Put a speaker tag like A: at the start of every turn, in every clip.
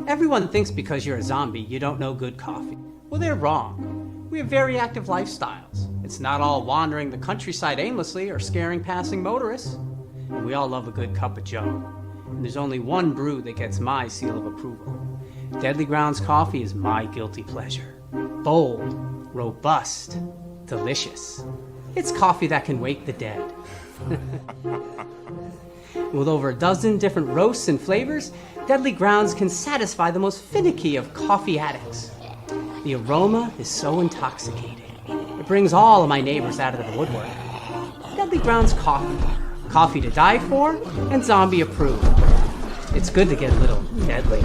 A: Everyone thinks because you're a zombie, you don't know good coffee. Well, they're wrong. We have very active lifestyles. It's not all wandering the countryside aimlessly or scaring passing motorists. And we all love a good cup of joe. And there's only one brew that gets my seal of approval. Deadly Grounds coffee is my guilty pleasure. Bold, robust, delicious. It's coffee that can wake the dead. With over a dozen different roasts and flavors, Deadly Grounds can satisfy the most finicky of coffee addicts. The aroma is so intoxicating. It brings all of my neighbors out of the woodwork. Deadly Grounds coffee. Coffee to die for and zombie approved. It's good to get a little deadly.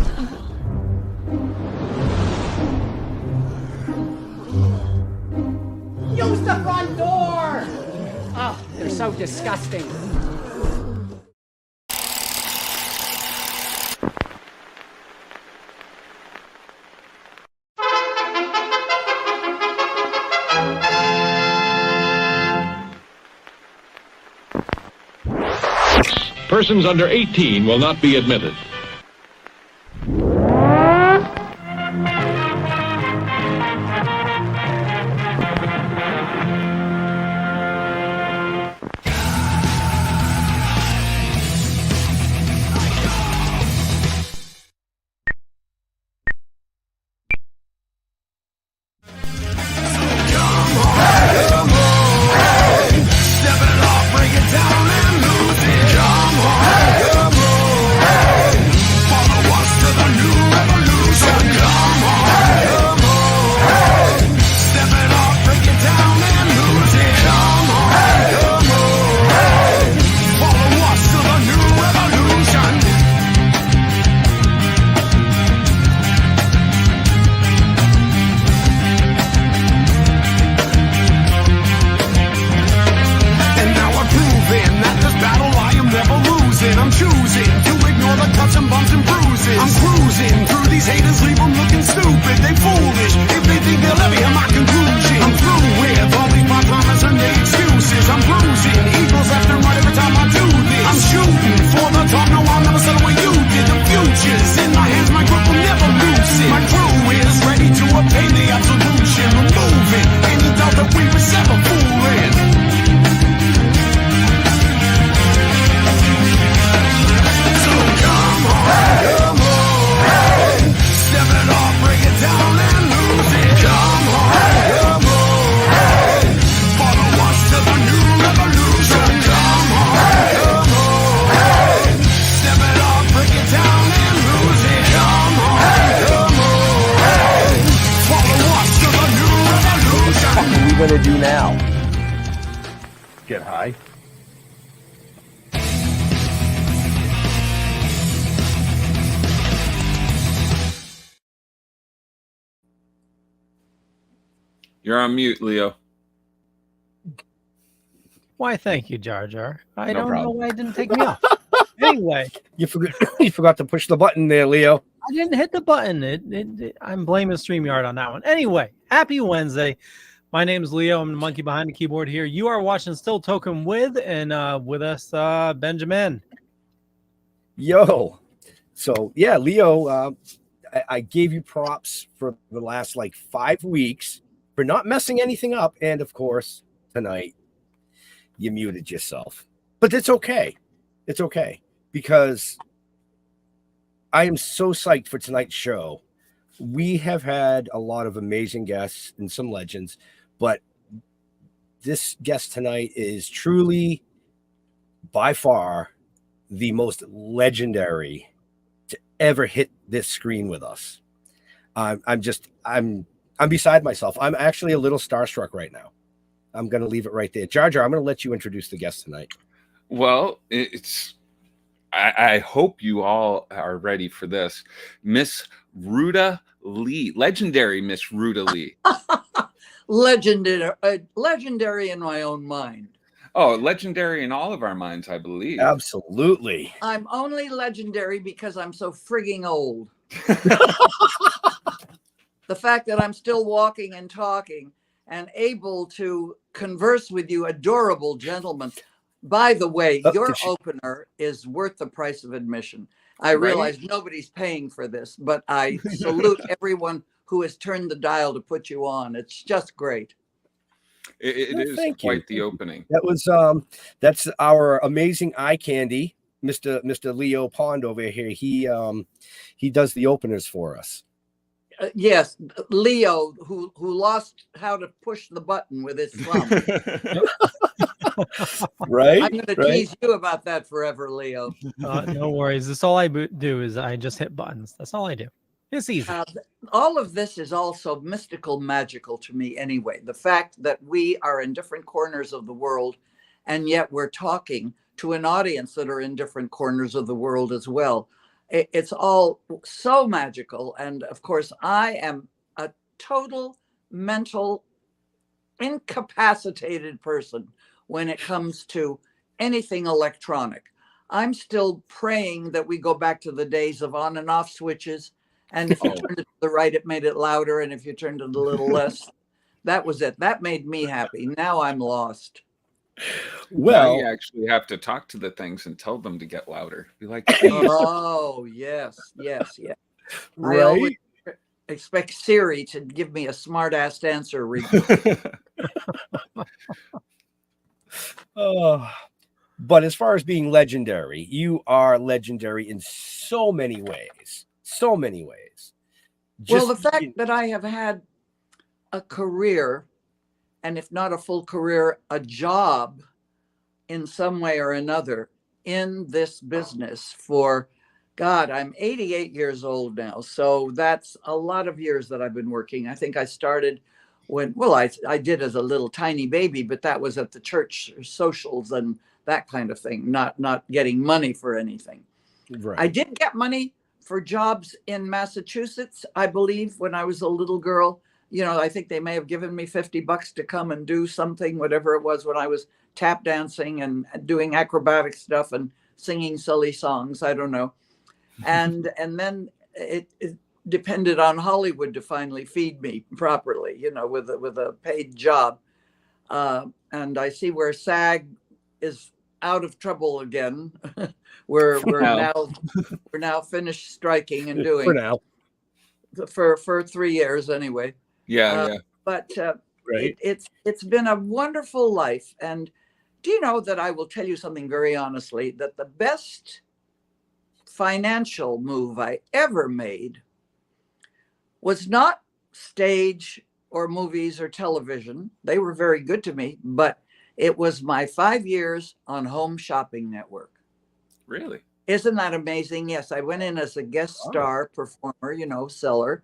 A: Use the front door! Oh, they're so disgusting.
B: Persons under 18 will not be admitted.
C: You're on mute, Leo.
D: Why, thank you, Jar Jar. I
E: No
D: don't
E: problem.
D: know why it didn't take me off. Anyway,
E: You forgot to push the button there, Leo.
D: I didn't hit the button. I'm blaming StreamYard on that one. Anyway, happy Wednesday. My name is Leo. I'm the monkey behind the keyboard here. You are watching Still Toking with us, Benjamin.
E: Yo. So, yeah, Leo, I gave you props for the last 5 weeks for not messing anything up. And, of course, tonight, you muted yourself. But it's okay. It's okay because I am so psyched for tonight's show. We have had a lot of amazing guests and some legends, but this guest tonight is truly by far the most legendary to ever hit this screen with us. I'm beside myself. I'm actually a little starstruck right now. I'm going to leave it right there. Jar Jar, I'm going to let you introduce the guest tonight.
C: Well, I hope you all are ready for this. Miss Ruta Lee, legendary Miss Ruta Lee.
F: Legendary in my own mind.
C: Oh, legendary in all of our minds, I believe.
E: Absolutely.
F: I'm only legendary because I'm so frigging old. The fact that I'm still walking and talking and able to converse with you, adorable gentlemen. By the way, your opener is worth the price of admission. I realize nobody's paying for this, but I salute everyone who has turned the dial to put you on. It's just great.
C: It is quite the opening.
E: That was that's our amazing eye candy, Mr. Leo Pond over here. He does the openers for us.
F: Yes, Leo, who lost how to push the button with his thumb.
E: Right?
F: I'm going to tease you about that forever, Leo.
D: No worries. That's all I do is I just hit buttons. That's all I do. It's easy.
F: All of this is also mystical, magical to me anyway. The fact that we are in different corners of the world, and yet we're talking to an audience that are in different corners of the world as well. It's all so magical. And of course, I am a total mental incapacitated person when it comes to anything electronic. I'm still praying that we go back to the days of on and off switches. And if you turned it to the right, it made it louder. And if you turned it a little less, that was it. That made me happy. Now I'm lost.
E: Well,
C: now you actually have to talk to the things and tell them to get louder. Be like,
F: oh, yes.
E: Right?
F: I always expect Siri to give me a smart-ass answer.
E: But as far as being legendary, you are legendary in so many ways. So many ways.
F: Well, the fact that I have had a career, and if not a full career, a job in some way or another in this business for, God, I'm 88 years old now. So that's a lot of years that I've been working. I think I started when, well, I did as a little tiny baby, but that was at the church socials and that kind of thing, not getting money for anything.
E: Right.
F: I did get money for jobs in Massachusetts, I believe, when I was a little girl. You know, I think they may have given me $50 to come and do something, whatever it was, when I was tap dancing and doing acrobatic stuff and singing silly songs. I don't know. And then it depended on Hollywood to finally feed me properly, you know, with a paid job. And I see where SAG is out of trouble again. we're now finished striking and doing
E: for now
F: for 3 years anyway.
C: Yeah.
F: But
E: right.
F: It's been a wonderful life. And do you know that I will tell you something very honestly, that the best financial move I ever made was not stage or movies or television. They were very good to me, but it was my 5 years on Home Shopping Network.
C: Really?
F: Isn't that amazing? Yes, I went in as a guest star performer, you know, seller.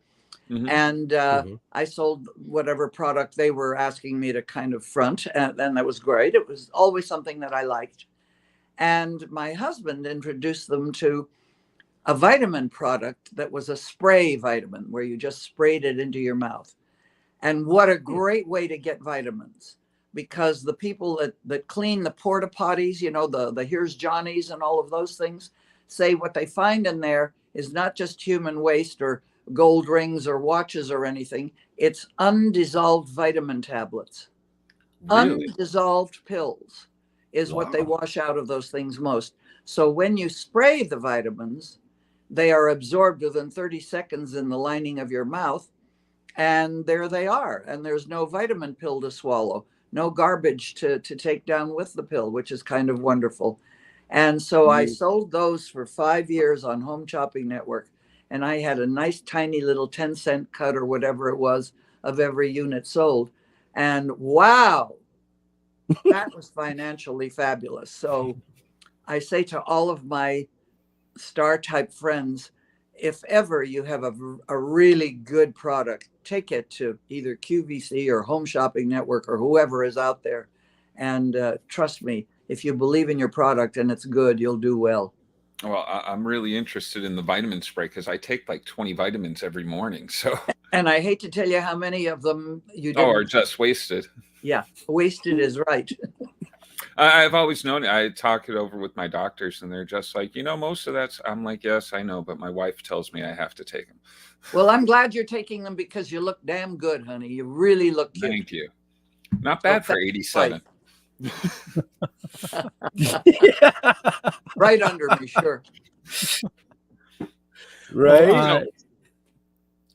F: Mm-hmm. And I sold whatever product they were asking me to kind of front. And that was great. It was always something that I liked. And my husband introduced them to a vitamin product that was a spray vitamin where you just sprayed it into your mouth. And what a great way to get vitamins, because the people that clean the porta potties, you know, the Here's Johnny's and all of those things, say what they find in there is not just human waste or gold rings or watches or anything. It's undissolved vitamin tablets. Really? Undissolved pills is what they wash out of those things most. So when you spray the vitamins, they are absorbed within 30 seconds in the lining of your mouth. And there they are. And there's no vitamin pill to swallow, no garbage to take down with the pill, which is kind of wonderful. And so I sold those for 5 years on Home Shopping Network. And I had a nice tiny little 10-cent cut or whatever it was of every unit sold. And wow, that was financially fabulous. So I say to all of my star type friends, if ever you have a really good product, take it to either QVC or Home Shopping Network or whoever is out there. And trust me, if you believe in your product and it's good, you'll do well.
C: Well, I'm really interested in the vitamin spray because I take like 20 vitamins every morning. So,
F: and I hate to tell you how many of them you didn't.
C: Are just wasted.
F: Yeah, wasted is right.
C: I've always known it. I talk it over with my doctors, and they're just like, most of that's. I'm like, yes, I know, but my wife tells me I have to take them.
F: Well, I'm glad you're taking them because you look damn good, honey. You really look cute.
C: Thank you. Not bad for 87.
F: Right under me, sure.
E: Right.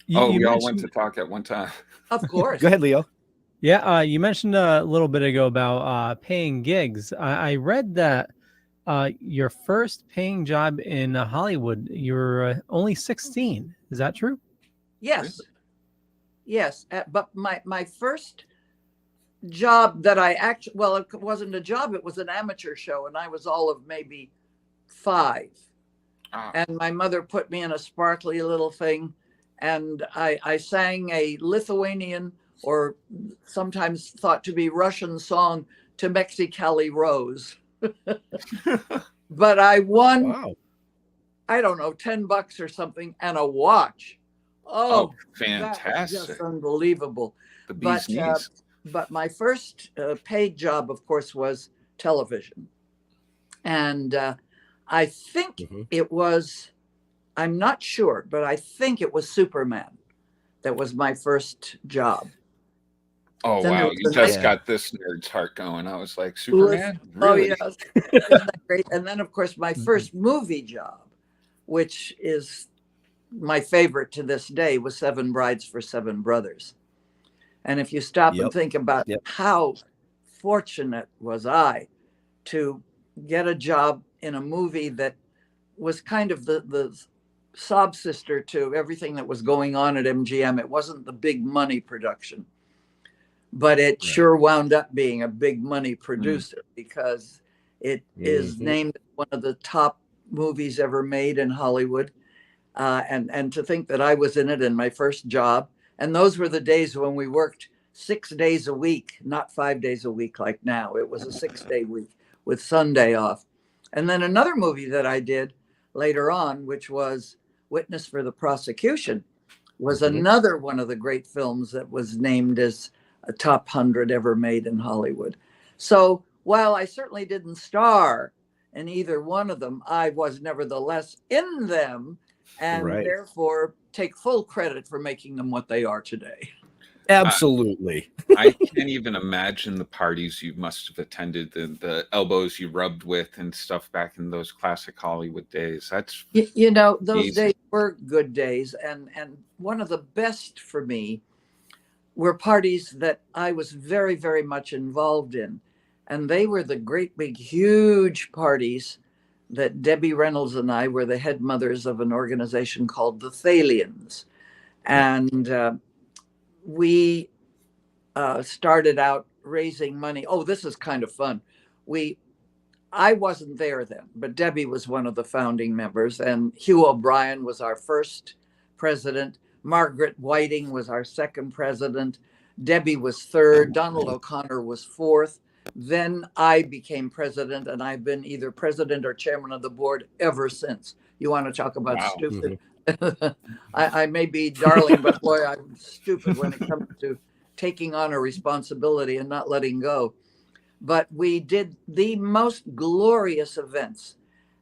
C: We all went to talk at one time.
F: Of course.
E: Go ahead, Leo.
D: Yeah, you mentioned a little bit ago about paying gigs. I read that your first paying job in Hollywood, you were only 16. Is that true?
F: Yes. Yes. But my first job that I actually, well, it wasn't a job, it was an amateur show, and I was all of maybe 5. And my mother put me in a sparkly little thing, and I sang a Lithuanian, or sometimes thought to be Russian, song, To Mexicali Rose. But I won, I don't know, $10 or something, and a watch. Oh,
C: fantastic.
F: Just unbelievable.
C: The bee's knees.
F: But my first paid job, of course, was television. And I think it was, I'm not sure, but I think it was Superman that was my first job.
C: Oh, then wow. You just got this nerd's heart going. I was like, Superman? Really?
F: Oh, yes. Isn't that great? And then, of course, my first movie job, which is my favorite to this day, was 7 Brides for 7 Brothers. And if you stop and think about how fortunate was I to get a job in a movie that was kind of the sob sister to everything that was going on at MGM. It wasn't the big money production, but it sure wound up being a big money producer because it is named one of the top movies ever made in Hollywood. And to think that I was in it in my first job. And those were the days when we worked 6 days a week, not 5 days a week like now. It was a 6-day week with Sunday off. And then another movie that I did later on, which was Witness for the Prosecution, was another one of the great films that was named as a top 100 ever made in Hollywood. So while I certainly didn't star in either one of them, I was nevertheless in them, and therefore take full credit for making them what they are today.
E: Absolutely.
C: I can't even imagine the parties you must have attended, the elbows you rubbed with and stuff back in those classic Hollywood days. That's
F: those days were good days, and one of the best for me were parties that I was very, very much involved in, and they were the great big huge parties that Debbie Reynolds and I were the head mothers of an organization called the Thalians. And we started out raising money. Oh, this is kind of fun. I wasn't there then, but Debbie was one of the founding members, and Hugh O'Brien was our first president. Margaret Whiting was our second president. Debbie was third. Donald O'Connor was fourth. Then I became president, and I've been either president or chairman of the board ever since. You want to talk about stupid? I may be darling, but boy, I'm stupid when it comes to taking on a responsibility and not letting go. But we did the most glorious events,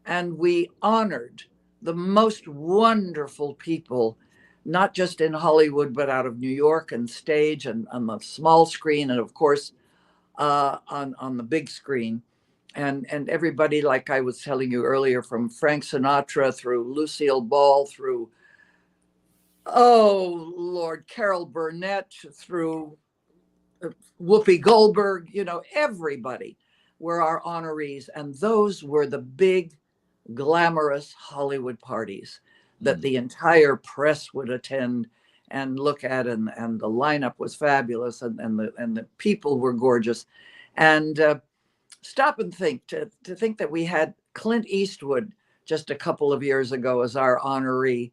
F: and we honored the most wonderful people, not just in Hollywood, but out of New York and stage and on the small screen, and of course, on the big screen. And everybody, like I was telling you earlier, from Frank Sinatra through Lucille Ball, through, oh Lord, Carol Burnett, through Whoopi Goldberg, everybody were our honorees. And those were the big, glamorous Hollywood parties that the entire press would attend and look at. And the lineup was fabulous. And the people were gorgeous. And stop and think, to think that we had Clint Eastwood just a couple of years ago as our honoree.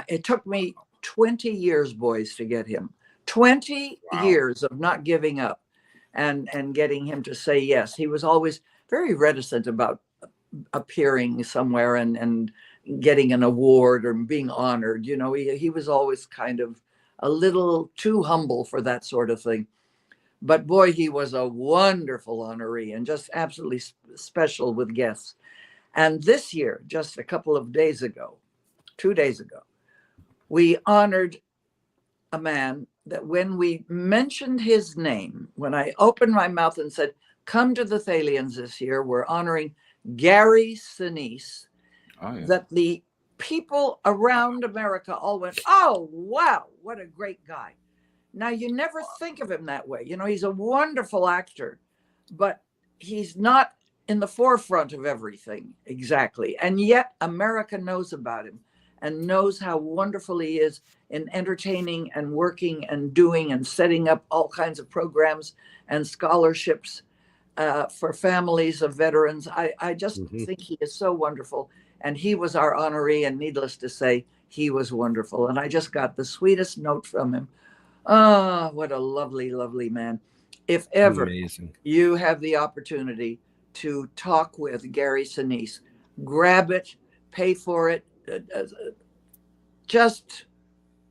F: It took me 20 years, boys, to get him. 20 years of not giving up and getting him to say yes. He was always very reticent about appearing somewhere and getting an award or being honored. He was always kind of a little too humble for that sort of thing. But boy, he was a wonderful honoree and just absolutely special with guests. And this year, just a couple of days ago, 2 days ago, we honored a man that when we mentioned his name, when I opened my mouth and said, come to the Thalians this year, we're honoring Gary Sinise, that the people around America all went, oh, wow, what a great guy. Now, you never think of him that way. He's a wonderful actor, but he's not in the forefront of everything exactly. And yet America knows about him and knows how wonderful he is in entertaining and working and doing and setting up all kinds of programs and scholarships for families of veterans. I just think he is so wonderful. And he was our honoree, and needless to say, he was wonderful. And I just got the sweetest note from him. Oh, what a lovely, lovely man. If ever you have the opportunity to talk with Gary Sinise, grab it, pay for it, just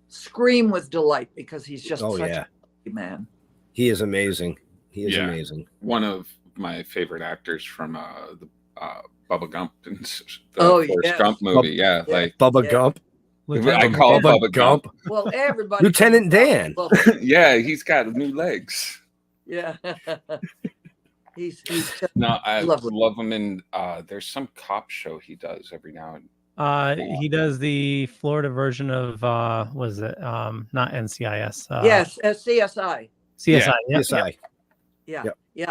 F: scream with delight, because he's just such a man.
E: He is amazing. He is amazing.
C: One of my favorite actors from the Bubba Gump and the Forrest Gump movie. Like
E: Bubba Gump.
C: I call him Bubba Gump.
F: Well, everybody.
E: Lieutenant Dan.
C: Yeah, he's got new legs.
F: Yeah. he's just
C: I
F: lovely.
C: love him. And there's some cop show he does every now and
D: he does the Florida version of was it not NCIS?
F: Yes, CSI.
D: CSI.
E: CSI.
F: Yeah.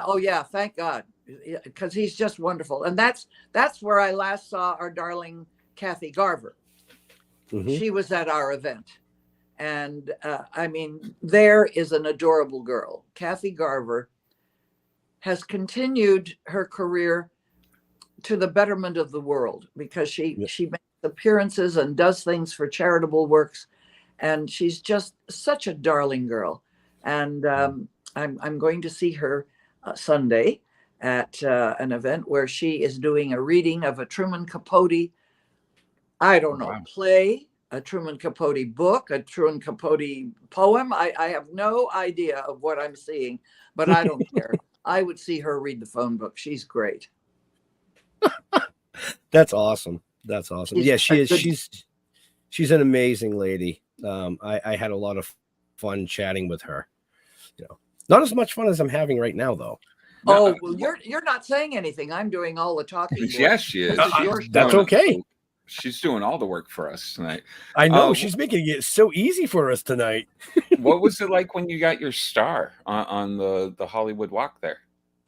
F: Oh yeah, thank God, because he's just wonderful. And that's where I last saw our darling Kathy Garver. She was at our event, and there is an adorable girl. Kathy Garver has continued her career to the betterment of the world, because she makes appearances and does things for charitable works, and she's just such a darling girl. And I'm going to see her Sunday at an event where she is doing a reading of a Truman Capote, play, a Truman Capote book, a Truman Capote poem. I have no idea of what I'm seeing, but I don't care. I would see her read the phone book. She's great.
E: That's awesome. Yeah, she is. She's an amazing lady. I had a lot of fun chatting with her. Not as much fun as I'm having right now, though.
F: Oh, well, you're not saying anything. I'm doing all the talking.
C: Yes, she is.
E: That's okay.
C: She's doing all the work for us tonight.
E: I know. She's making it so easy for us tonight.
C: What was it like when you got your star on the Hollywood Walk there?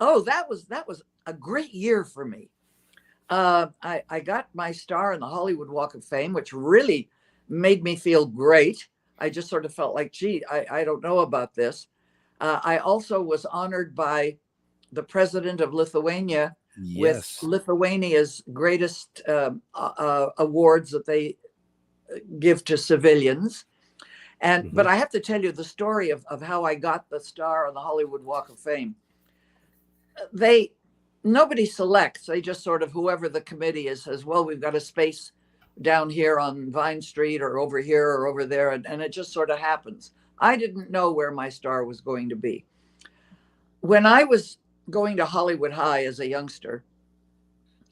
F: Oh, that was a great year for me. I got my star in the Hollywood Walk of Fame, which really made me feel great. I just sort of felt like, gee, I don't know about this. I also was honored by the president of Lithuania with Lithuania's greatest awards that they give to civilians. And but I have to tell you the story of how I got the star on the Hollywood Walk of Fame. Nobody selects. They just sort of, whoever the committee is says, well, we've got a space down here on Vine Street or over here or over there. And it just sort of happens. I didn't know where my star was going to be. When I was going to Hollywood High as a youngster,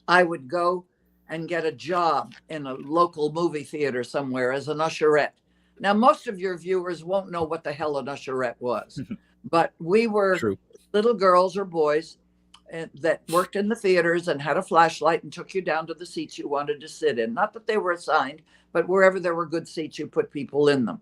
F: I would go and get a job in a local movie theater somewhere as an usherette. Now, most of your viewers won't know what the hell an usherette was, but we were little girls or boys that worked in the theaters and had a flashlight and took you down to the seats you wanted to sit in. Not that they were assigned, but wherever there were good seats, you put people in them.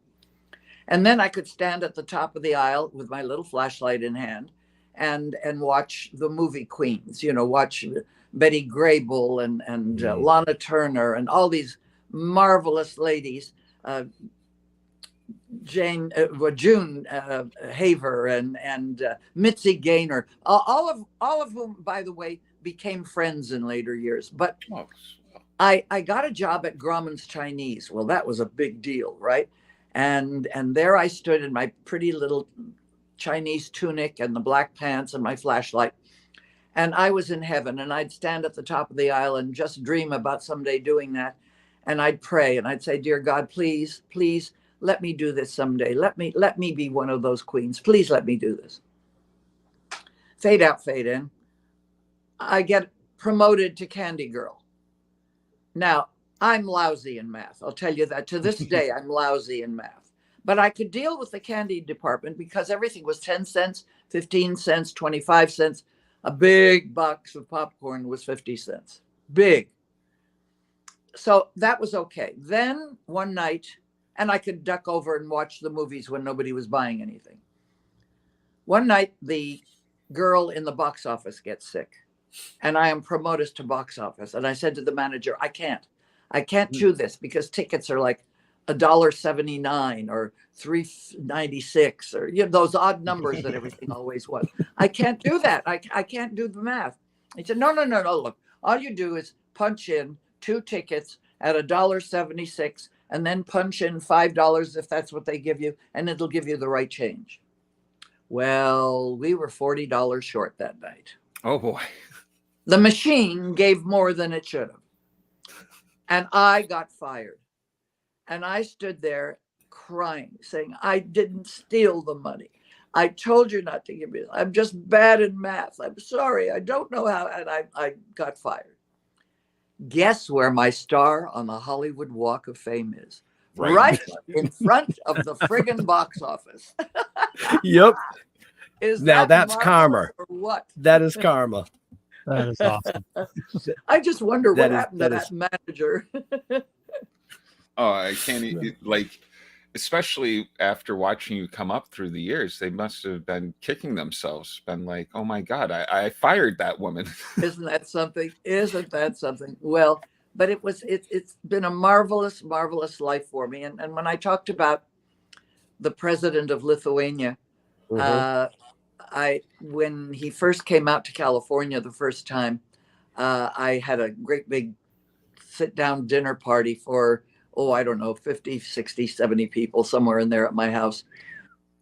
F: And then I could stand at the top of the aisle with my little flashlight in hand and watch the movie queens, you know, watch Betty Grable and Lana Turner and all these marvelous ladies, June Haver and Mitzi Gaynor, all of whom, by the way, became friends in later years. But I got a job at Grauman's Chinese. Well, that was a big deal, right? And there I stood in my pretty little Chinese tunic and the black pants and my flashlight. And I was in heaven, and I'd stand at the top of the aisle and just dream about someday doing that. And I'd pray and I'd say, dear God, please, please let me do this someday. Let me be one of those queens. Please let me do this. Fade out, fade in. I get promoted to Candy Girl. Now, I'm lousy in math. I'll tell you that. To this day, I'm lousy in math. But I could deal with the candy department because everything was 10 cents, 15 cents, 25 cents. A big box of popcorn was 50 cents. Big. So that was okay. Then one night, and I could duck over and watch the movies when nobody was buying anything. One night, the girl in the box office gets sick, and I am promoted to box office. And I said to the manager, I can't do this because tickets are like $1.79 or $3.96 or, you know, those odd numbers that everything always was. I can't do that. I can't do the math. He said, no. Look, all you do is punch in 2 tickets at $1.76 and then punch in $5 if that's what they give you, and it'll give you the right change. Well, we were $40 short that night.
C: Oh boy.
F: The machine gave more than it should have. And I got fired. And I stood there crying, saying, I didn't steal the money. I told you not to give me. I'm just bad in math. I'm sorry. I don't know how. And I got fired. Guess where my star on the Hollywood Walk of Fame is? Right in front of the friggin' box office.
E: Yep.
F: Now
E: that's karma.
F: Or what?
E: That is karma.
D: That is awesome.
F: I just wonder what happened to that manager.
C: Oh, I can't like, especially after watching you come up through the years, they must have been kicking themselves, been like, oh my God, I fired that woman.
F: Isn't that something? Isn't that something? Well, but it's been a marvelous, marvelous life for me. And when I talked about the president of Lithuania, when he first came out to California the first time, I had a great big sit down dinner party for, I don't know, 50, 60, 70 people, somewhere in there at my house.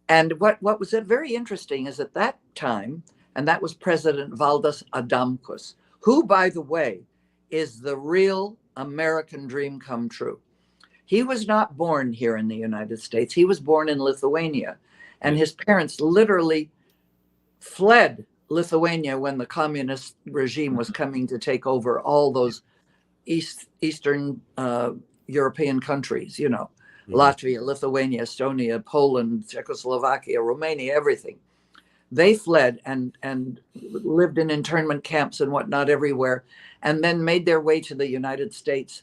F: And what was very interesting is at that time, and that was President Valdas Adamkus, who, by the way, is the real American dream come true. He was not born here in the United States. He was born in Lithuania. And his parents literally fled Lithuania when the communist regime was coming to take over all those Eastern European countries, you know, Latvia, Lithuania, Estonia, Poland, Czechoslovakia, Romania, everything. They fled and lived in internment camps and whatnot everywhere, and then made their way to the United States.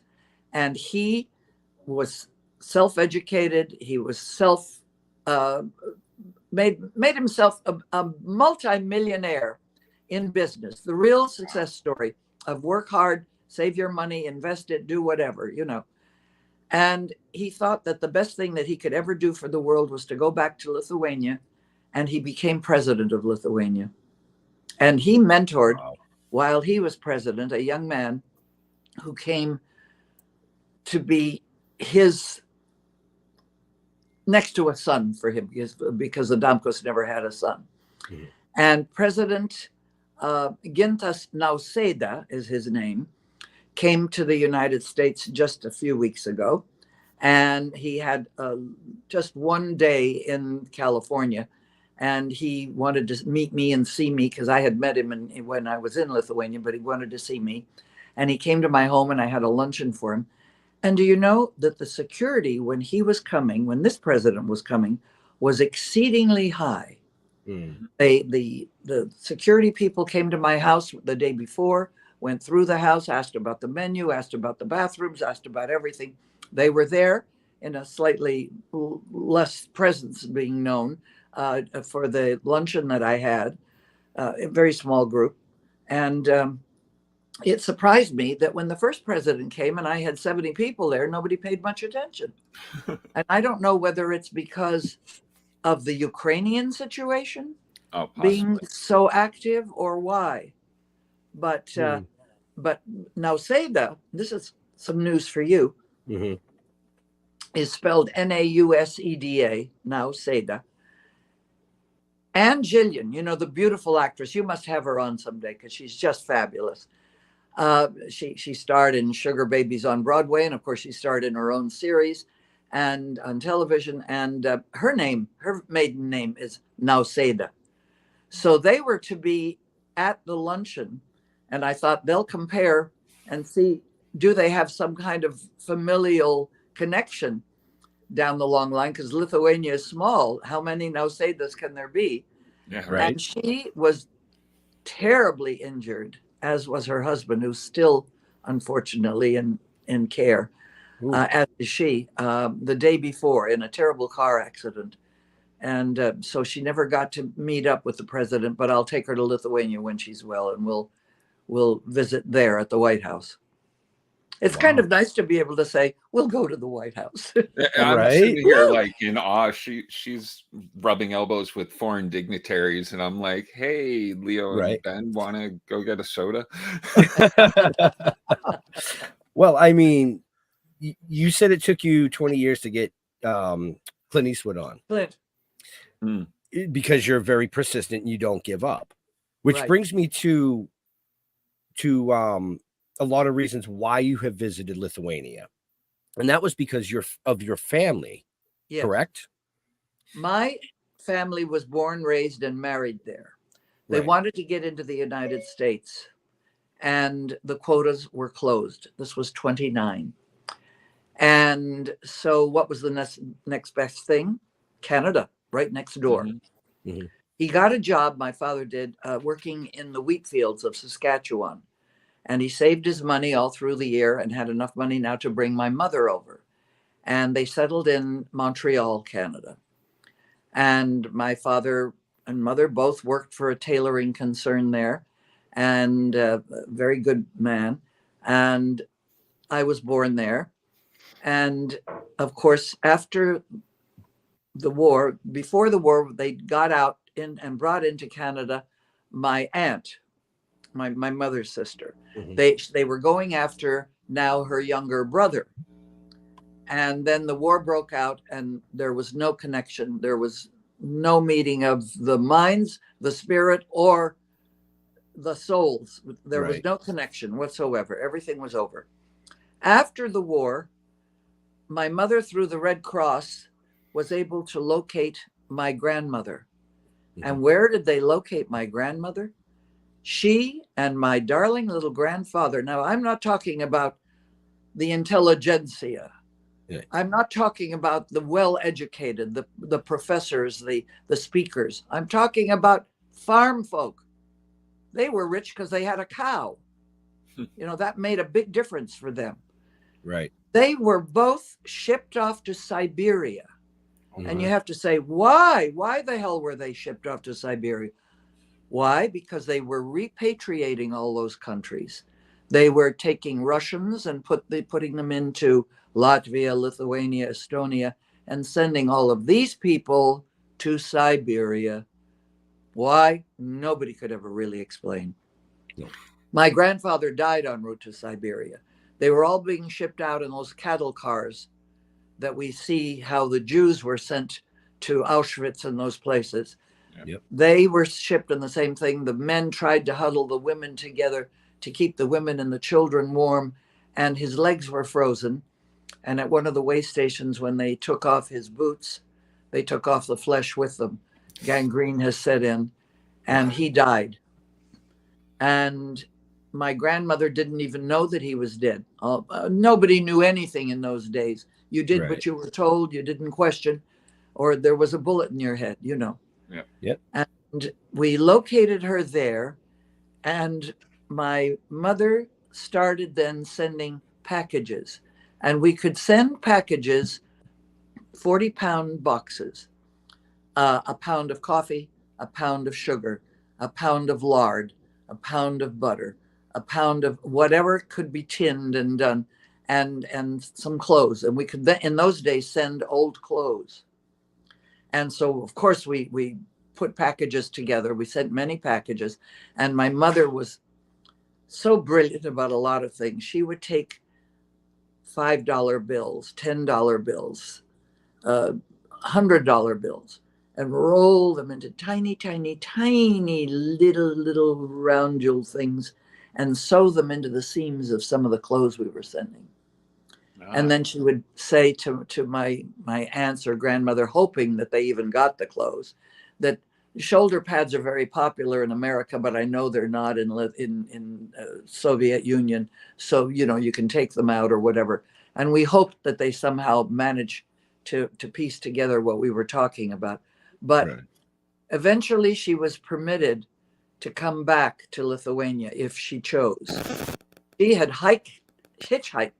F: And he was self-educated. He was made himself a multi-millionaire in business. The real success story of work hard, save your money, invest it, do whatever, you know. And he thought that the best thing that he could ever do for the world was to go back to Lithuania, and he became president of Lithuania. And he mentored, while he was president, a young man who came to be his next to a son for him, because Adamkus never had a son. And President Gintas Nausėda is his name, came to the United States just a few weeks ago, and he had just one day in California, and he wanted to meet me and see me because I had met him when I was in Lithuania, but he wanted to see me. And he came to my home, and I had a luncheon for him. And do you know that the security when he was coming, when this president was coming, was exceedingly high? The security people came to my house the day before, went through the house, asked about the menu, asked about the bathrooms, asked about everything. They were there in a slightly less presence being known for the luncheon that I had, a very small group. And it surprised me that when the first president came and I had 70 people there, nobody paid much attention. And I don't know whether it's because of the Ukrainian situation being so active or why. But now Seda, this is some news for you, is spelled Nauseda, now Seda. Anne Gillian, you know, the beautiful actress, you must have her on someday because she's just fabulous. She starred in Sugar Babies on Broadway, and of course she starred in her own series and on television. And her maiden name is Nauseda. So they were to be at the luncheon, and I thought they'll compare and see, do they have some kind of familial connection down the long line? Because Lithuania is small. How many Nausedas can there be?
C: Yeah, right.
F: And she was terribly injured, as was her husband, who's still, unfortunately, in care, as is she, the day before in a terrible car accident. And so she never got to meet up with the president, but I'll take her to Lithuania when she's well, and we'll visit there at the White House. It's kind of nice to be able to say, we'll go to the White House.
C: I'm sitting here like in awe. She's rubbing elbows with foreign dignitaries, and I'm like, hey, Leo and Ben, want to go get a soda?
E: Well, I mean, you said it took you 20 years to get Clint Eastwood on.
F: Clint.
E: Because you're very persistent and you don't give up. Which brings me to a lot of reasons why you have visited Lithuania. And that was because of your family, correct?
F: My family was born, raised, and married there. They wanted to get into the United States, and the quotas were closed. This was 29. And so what was the next best thing? Canada, right next door. He got a job, my father did, working in the wheat fields of Saskatchewan. And he saved his money all through the year and had enough money now to bring my mother over. And they settled in Montreal, Canada. And my father and mother both worked for a tailoring concern there, and a very good man. And I was born there. And of course, after the war, before the war, they got out and brought into Canada my aunt, my mother's sister. They were going after now her younger brother. And then the war broke out, and there was no connection. There was no meeting of the minds, the spirit, or the souls. There was no connection whatsoever. Everything was over. After the war, my mother, through the Red Cross, was able to locate my grandmother. And where did they locate my grandmother? She and my darling little grandfather. Now, I'm not talking about the intelligentsia. I'm not talking about the well-educated, the professors, the speakers. I'm talking about farm folk. They were rich because they had a cow. You know, that made a big difference for them.
E: Right.
F: They were both shipped off to Siberia. And you have to say, why? Why the hell were they shipped off to Siberia? Why? Because they were repatriating all those countries. They were taking Russians and putting them into Latvia, Lithuania, Estonia, and sending all of these people to Siberia. Why? Nobody could ever really explain. No. My grandfather died en route to Siberia. They were all being shipped out in those cattle cars that we see how the Jews were sent to Auschwitz and those places. They were shipped in the same thing. The men tried to huddle the women together to keep the women and the children warm, and his legs were frozen. And at one of the way stations, when they took off his boots, they took off the flesh with them. Gangrene has set in, and he died. And my grandmother didn't even know that he was dead. Nobody knew anything in those days. You did what you were told. You didn't question, or there was a bullet in your head, you know. And we located her there, and my mother started then sending packages, and we could send packages 40-pound boxes, a pound of coffee, a pound of sugar, a pound of lard, a pound of butter, a pound of whatever could be tinned and done, and some clothes. And we could then, in those days, send old clothes. And so, of course, we put packages together. We sent many packages. And my mother was so brilliant about a lot of things. She would take $5 bills, $10 bills, $100 bills, and roll them into tiny, tiny, tiny little roundule things and sew them into the seams of some of the clothes we were sending. And then she would say to my aunts or grandmother, hoping that they even got the clothes, that shoulder pads are very popular in America, but I know they're not in Soviet Union. So, you can take them out or whatever. And we hoped that they somehow managed to piece together what we were talking about. But eventually she was permitted to come back to Lithuania if she chose. She had hitchhiked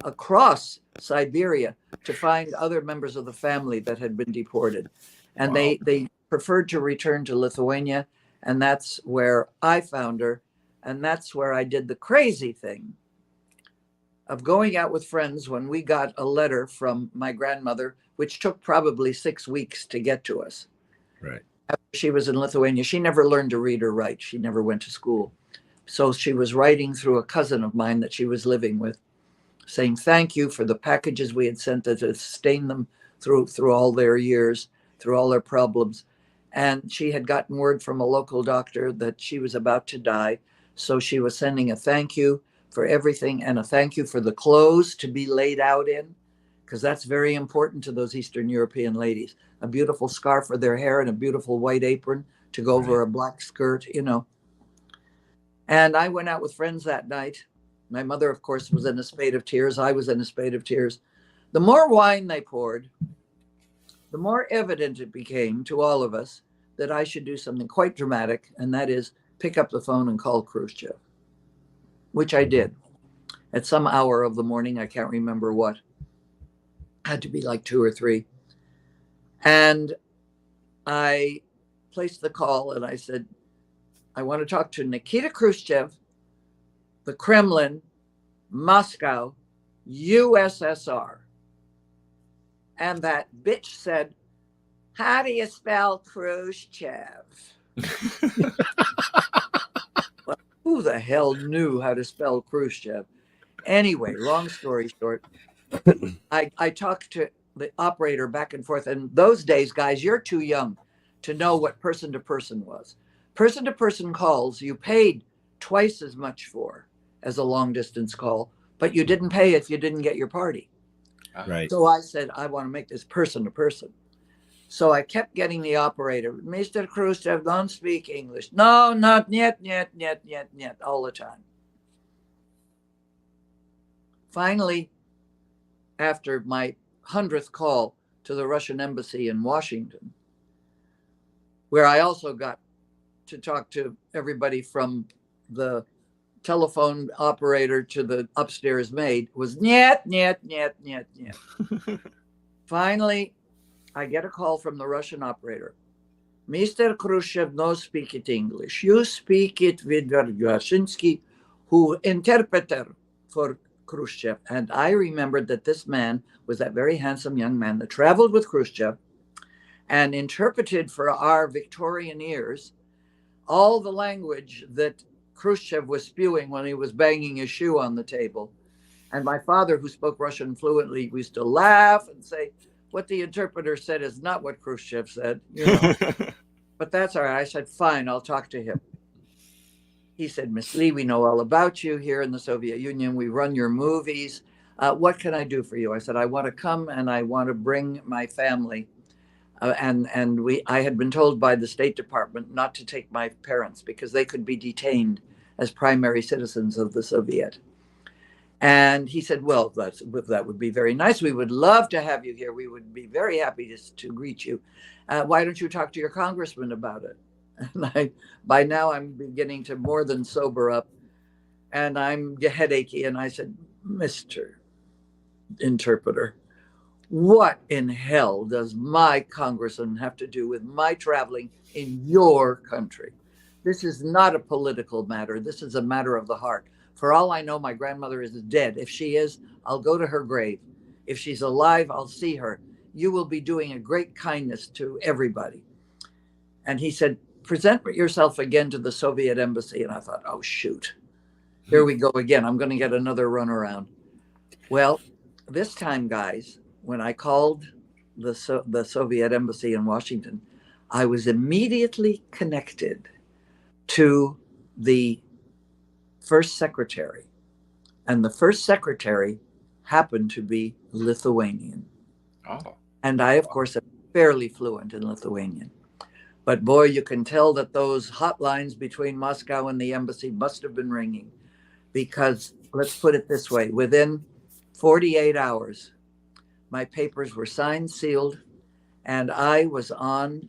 F: across Siberia to find other members of the family that had been deported. And they preferred to return to Lithuania. And that's where I found her. And that's where I did the crazy thing of going out with friends when we got a letter from my grandmother, which took probably 6 weeks to get to us.
E: Right.
F: After she was in Lithuania, she never learned to read or write. She never went to school. So she was writing through a cousin of mine that she was living with, saying thank you for the packages we had sent that had sustained them through all their years, through all their problems. And she had gotten word from a local doctor that she was about to die. So she was sending a thank you for everything and a thank you for the clothes to be laid out in, because that's very important to those Eastern European ladies. A beautiful scarf for their hair and a beautiful white apron to go over a black skirt, And I went out with friends that night. My mother, of course, was in a spate of tears. I was in a spate of tears. The more wine they poured, the more evident it became to all of us that I should do something quite dramatic, and that is pick up the phone and call Khrushchev, which I did at some hour of the morning. I can't remember what. Had to be like 2 or 3. And I placed the call and I said, I want to talk to Nikita Khrushchev, the Kremlin, Moscow, USSR. And that bitch said, how do you spell Khrushchev? Well, who the hell knew how to spell Khrushchev? Anyway, long story short, I talked to the operator back and forth. And those days, guys, you're too young to know what person-to-person was. Person-to-person calls, you paid twice as much for as a long-distance call, but you didn't pay if you didn't get your party.
E: Right.
F: So I said, I want to make this person-to-person. So I kept getting the operator, Mr. Khrushchev, don't speak English. No, not yet, all the time. Finally, after my 100th call to the Russian embassy in Washington, where I also got to talk to everybody from the telephone operator to the upstairs maid, was niet. Finally, I get a call from the Russian operator. Mr. Khrushchev no speak it English. You speak it with Vergashinsky, who interpreter for Khrushchev. And I remembered that this man was that very handsome young man that traveled with Khrushchev and interpreted for our Victorian ears all the language that Khrushchev was spewing when he was banging his shoe on the table. And my father, who spoke Russian fluently, used to laugh and say, what the interpreter said is not what Khrushchev said, But that's all right. I said, fine, I'll talk to him. He said, Miss Lee, we know all about you here in the Soviet Union. We run your movies. What can I do for you? I said, I want to come and I want to bring my family. I had been told by the State Department not to take my parents because they could be detained as primary citizens of the Soviet. And he said, well, that would be very nice. We would love to have you here. We would be very happy to greet you. Why don't you talk to your congressman about it? And by now I'm beginning to more than sober up and I'm headachy. And I said, Mr. Interpreter, What in hell does my congressman have to do with my traveling in your country? This is not a political matter. This is a matter of the heart. For all I know, my grandmother is dead. If she is, I'll go to her grave. If she's alive, I'll see her. You will be doing a great kindness to everybody. And he said, present yourself again to the Soviet embassy. And I thought, oh, shoot. Here we go again. I'm going to get another runaround. Well, this time, guys, when I called the Soviet embassy in Washington, I was immediately connected to the first secretary. And the first secretary happened to be Lithuanian.
C: Oh.
F: And I, of course, am fairly fluent in Lithuanian. But boy, you can tell that those hotlines between Moscow and the embassy must have been ringing, because let's put it this way, within 48 hours, my papers were signed, sealed, and I was on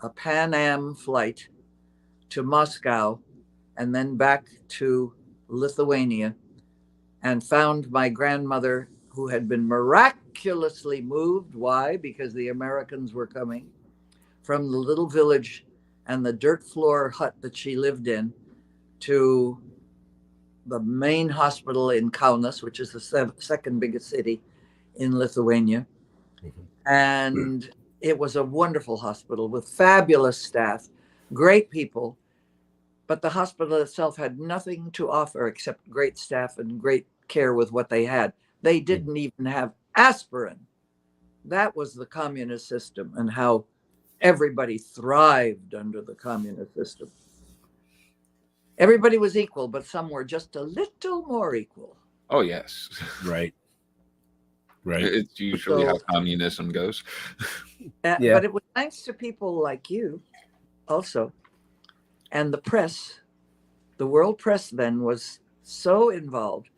F: a Pan Am flight to Moscow and then back to Lithuania, and found my grandmother, who had been miraculously moved. Why? Because the Americans were coming, from the little village and the dirt floor hut that she lived in to the main hospital in Kaunas, which is the second biggest city in Lithuania. And it was a wonderful hospital with fabulous staff, great people. But the hospital itself had nothing to offer except great staff and great care with what they had. They didn't even have aspirin. That was the communist system, and how everybody thrived under the communist system. Everybody was equal, but some were just a little more equal.
C: Oh, yes.
E: Right. Right.
C: It's usually how communism goes.
F: But it was thanks to people like you also. And the press, the world press then, was so involved.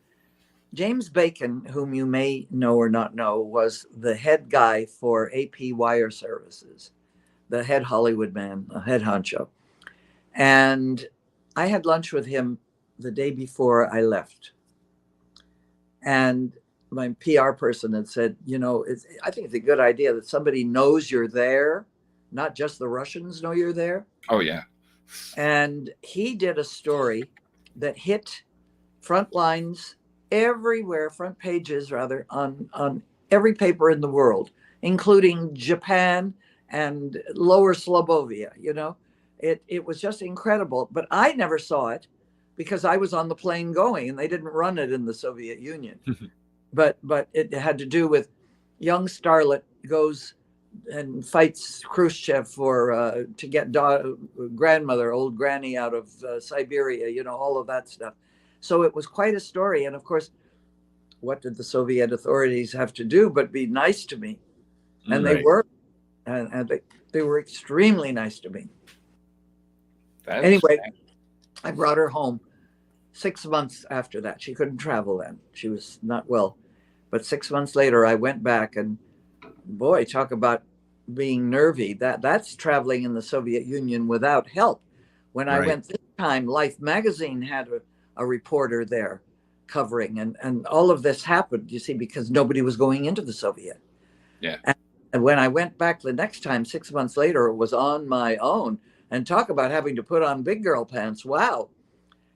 F: James Bacon, whom you may know or not know, was the head guy for AP Wire Services, the head Hollywood man, a head honcho. And I had lunch with him the day before I left. And my PR person had said, you know, I think it's a good idea that somebody knows you're there, not just the Russians know you're there.
C: Oh, yeah.
F: And he did a story that hit front lines everywhere, front pages rather, on every paper in the world, including Japan and Lower Slobovia. You know, it was just incredible. But I never saw it because I was on the plane going, and they didn't run it in the Soviet Union. But it had to do with young starlet goes and fights Khrushchev for to get grandmother, old granny, out of Siberia, you know, all of that stuff. So it was quite a story. And of course, what did the Soviet authorities have to do but be nice to me? And they were, and they were extremely nice to me. Anyway, I brought her home 6 months after that. She couldn't travel then. She was not well. But 6 months later, I went back, and boy, talk about being nervy. That's traveling in the Soviet Union without help. When I went this time, Life magazine had a reporter there covering, and all of this happened, you see, because nobody was going into the Soviet.
C: Yeah.
F: And when I went back the next time, 6 months later, it was on my own. And talk about having to put on big girl pants. Wow.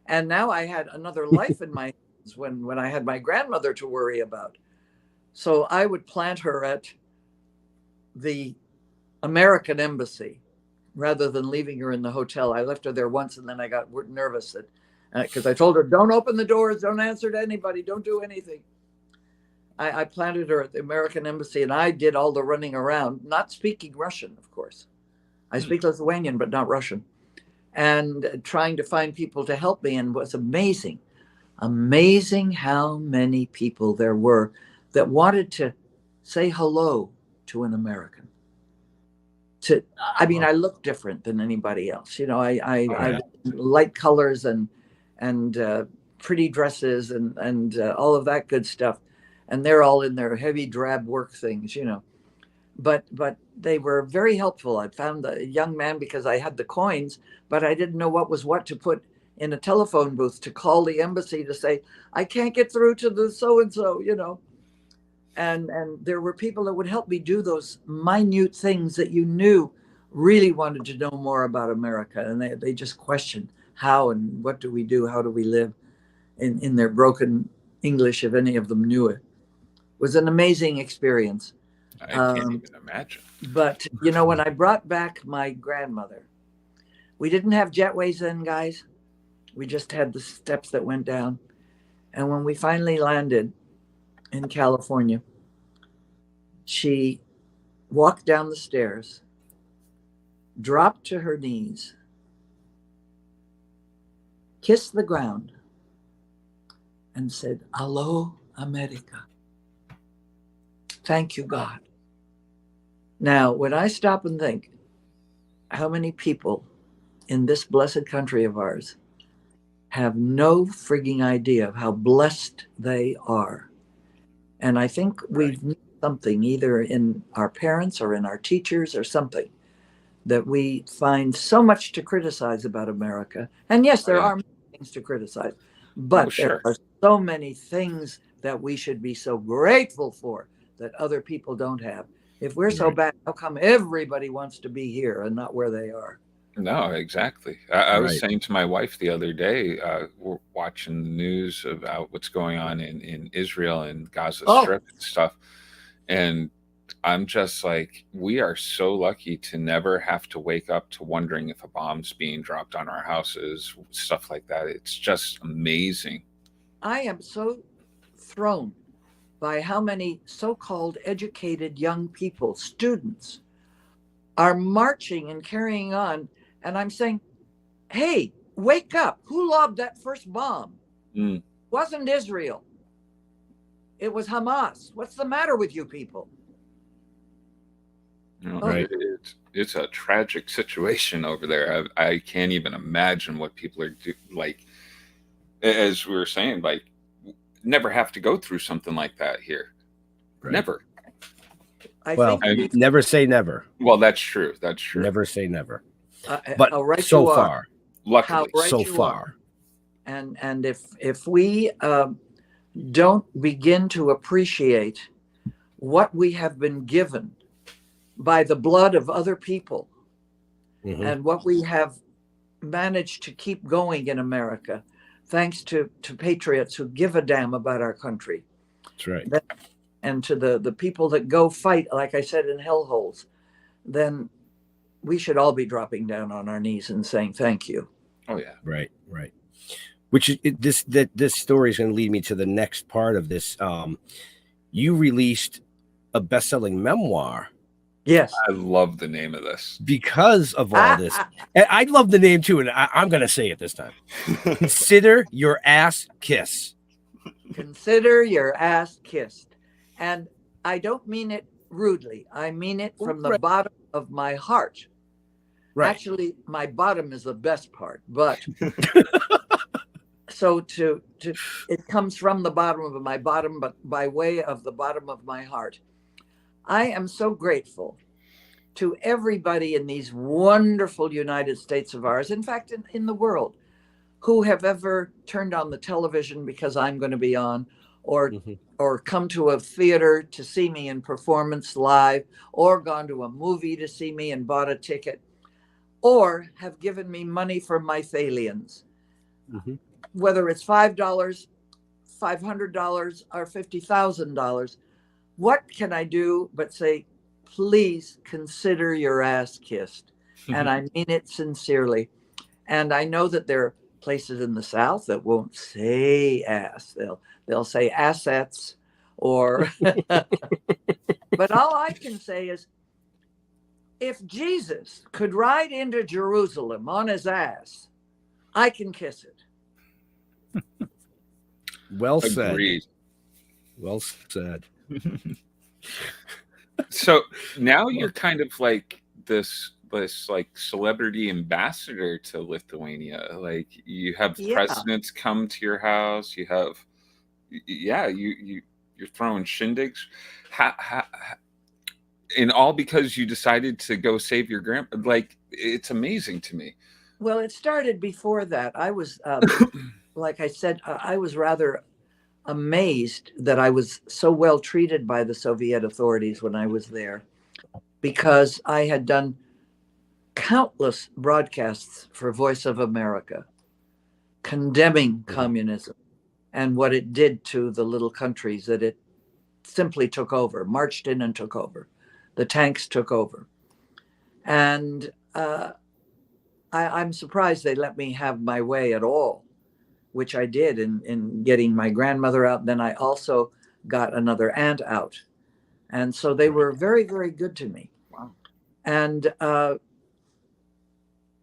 F: And now I had another life in my hands when I had my grandmother to worry about. So I would plant her at the American embassy rather than leaving her in the hotel. I left her there once, and then I got nervous because I told her, don't open the doors, don't answer to anybody, don't do anything. I planted her at the American embassy, and I did all the running around, not speaking Russian, of course. I speak Lithuanian, but not Russian. And trying to find people to help me. And it was amazing how many people there were that wanted to say hello to an American. I mean, I look different than anybody else. You know, I light colors and pretty dresses and all of that good stuff. And they're all in their heavy drab work things, you know. But they were very helpful. I found a young man because I had the coins, but I didn't know what was what to put in a telephone booth to call the embassy to say, I can't get through to the so-and-so, you know. and there were people that would help me do those minute things that you knew really wanted to know more about America, and they just questioned how and what do we do, how do we live in their broken English, if any of them knew it. It was an amazing experience.
C: I can't even imagine.
F: But when I brought back my grandmother, we didn't have jetways then, guys. We just had the steps that went down. And when we finally landed in California, she walked down the stairs, dropped to her knees, kissed the ground, and said, "Hello, America. Thank you, God." Now, when I stop and think how many people in this blessed country of ours have no frigging idea of how blessed they are. And I think we've missed something either in our parents or in our teachers or something, that we find so much to criticize about America. And yes, there are many things to criticize, but there are so many things that we should be so grateful for that other people don't have. If we're so bad, how come everybody wants to be here and not where they are?
C: No, exactly. I was saying to my wife the other day, we're watching the news about what's going on in Israel and Gaza Strip and stuff. And I'm just like, we are so lucky to never have to wake up to wondering if a bomb's being dropped on our houses, stuff like that. It's just amazing.
F: I am so thrown by how many so-called educated young people, students, are marching and carrying on. And I'm saying, hey, wake up. Who lobbed that first bomb? It wasn't Israel. It was Hamas. What's the matter with you people?
C: It's a tragic situation over there. I can't even imagine what people are doing. Like, as we were saying, like, never have to go through something like that here. Never.
E: Never say never.
C: Well, that's true. That's true.
E: Never say never.
F: But
E: so far,
C: luckily,
E: so far.
F: And if we don't begin to appreciate what we have been given by the blood of other people, and what we have managed to keep going in America, thanks to patriots who give a damn about our country.
E: That's right.
F: And to the people that go fight, like I said, in hellholes, then we should all be dropping down on our knees and saying thank you.
C: Oh yeah.
E: Right. Which this story is going to lead me to the next part of this. You released a best-selling memoir.
F: Yes.
C: I love the name of this.
E: Because of all this. And I love the name too, and I'm going to say it this time. Consider Your Ass Kiss.
F: Consider your ass kissed. And I don't mean it rudely. I mean it from the bottom of my heart. Right. Actually, my bottom is the best part, but so it comes from the bottom of my bottom, but by way of the bottom of my heart. I am so grateful to everybody in these wonderful United States of ours, in fact, in the world, who have ever turned on the television because I'm going to be on, or come to a theater to see me in performance live, or gone to a movie to see me and bought a ticket, or have given me money for my Thalians. Whether it's $5, $500, or $50,000, what can I do but say, please consider your ass kissed? And I mean it sincerely. And I know that there are places in the South that won't say ass. They'll say assets, or but all I can say is, if Jesus could ride into Jerusalem on his ass, I can kiss it.
E: Well said.
C: Agreed.
E: Well said.
C: So now you're kind of like this like celebrity ambassador to Lithuania. Like, you have presidents come to your house. You have, you're throwing shindigs. And all because you decided to go save your grandpa. Like, it's amazing to me.
F: Well, it started before that. I was, like I said, I was rather amazed that I was so well treated by the Soviet authorities when I was there, because I had done countless broadcasts for Voice of America condemning communism and what it did to the little countries that it simply took over, marched in and took over. The tanks took over. And I'm surprised they let me have my way at all, which I did in getting my grandmother out. Then I also got another aunt out. And so they were very, very good to me.
E: Wow.
F: And